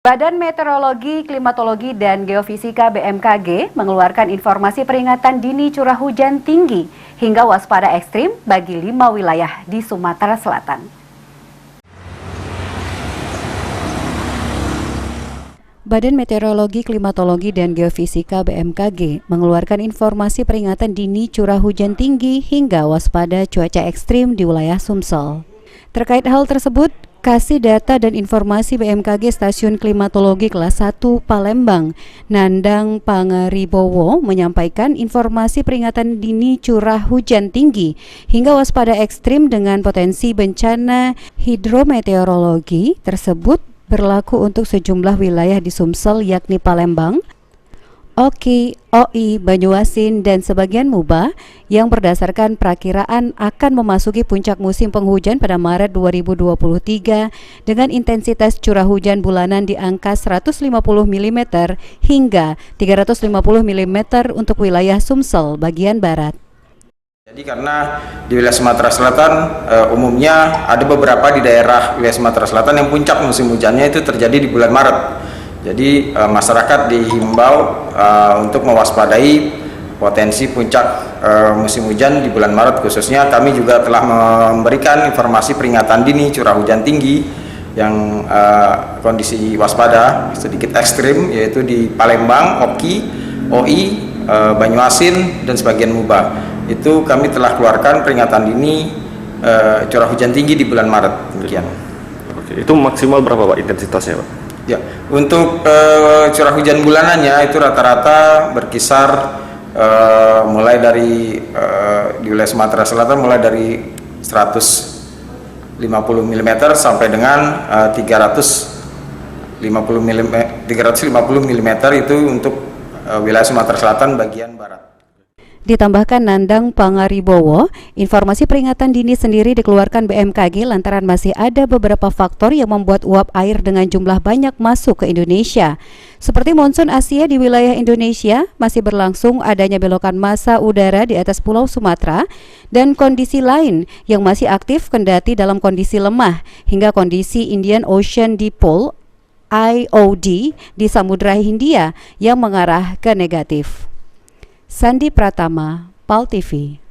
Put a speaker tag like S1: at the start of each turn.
S1: Badan Meteorologi, Klimatologi, dan Geofisika BMKG mengeluarkan informasi peringatan dini curah hujan tinggi hingga waspada ekstrim bagi 5 wilayah di Sumatera Selatan. Badan Meteorologi, Klimatologi, dan Geofisika BMKG mengeluarkan informasi peringatan dini curah hujan tinggi hingga waspada cuaca ekstrim di wilayah Sumsel. Terkait hal tersebut, Kasih Data dan Informasi BMKG Stasiun Klimatologi Kelas 1 Palembang, Nandang Pangaribowo menyampaikan informasi peringatan dini curah hujan tinggi hingga waspada ekstrim dengan potensi bencana hidrometeorologi tersebut berlaku untuk sejumlah wilayah di Sumsel yakni Palembang, Oki, OI, Banyuasin, dan sebagian Muba yang berdasarkan perakiraan akan memasuki puncak musim penghujan pada Maret 2023 dengan intensitas curah hujan bulanan di angka 150 mm hingga 350 mm untuk wilayah Sumsel bagian barat.
S2: Jadi karena di wilayah Sumatera Selatan umumnya ada beberapa di daerah wilayah Sumatera Selatan yang puncak musim hujannya itu terjadi di bulan Maret. Jadi masyarakat dihimbau untuk mewaspadai potensi puncak musim hujan di bulan Maret. Khususnya kami juga telah memberikan informasi peringatan dini curah hujan tinggi yang kondisi waspada sedikit ekstrim, yaitu di Palembang, Oki, OI, Banyuasin, dan sebagian Muba. Itu kami telah keluarkan peringatan dini curah hujan tinggi di bulan Maret. Demikian.
S3: Oke, itu maksimal berapa Pak intensitasnya Pak?
S2: Ya, untuk curah hujan bulanannya itu rata-rata berkisar mulai dari di wilayah Sumatera Selatan mulai dari 150 mm sampai dengan 350 mm itu untuk wilayah Sumatera Selatan bagian barat.
S1: Ditambahkan Nandang Pangaribowo, informasi peringatan dini sendiri dikeluarkan BMKG lantaran masih ada beberapa faktor yang membuat uap air dengan jumlah banyak masuk ke Indonesia. Seperti monsun Asia di wilayah Indonesia, masih berlangsung adanya belokan massa udara di atas Pulau Sumatera, dan kondisi lain yang masih aktif kendati dalam kondisi lemah, hingga kondisi Indian Ocean Dipole (IOD) di Samudra Hindia yang mengarah ke negatif. Sandi Pratama, PAL TV.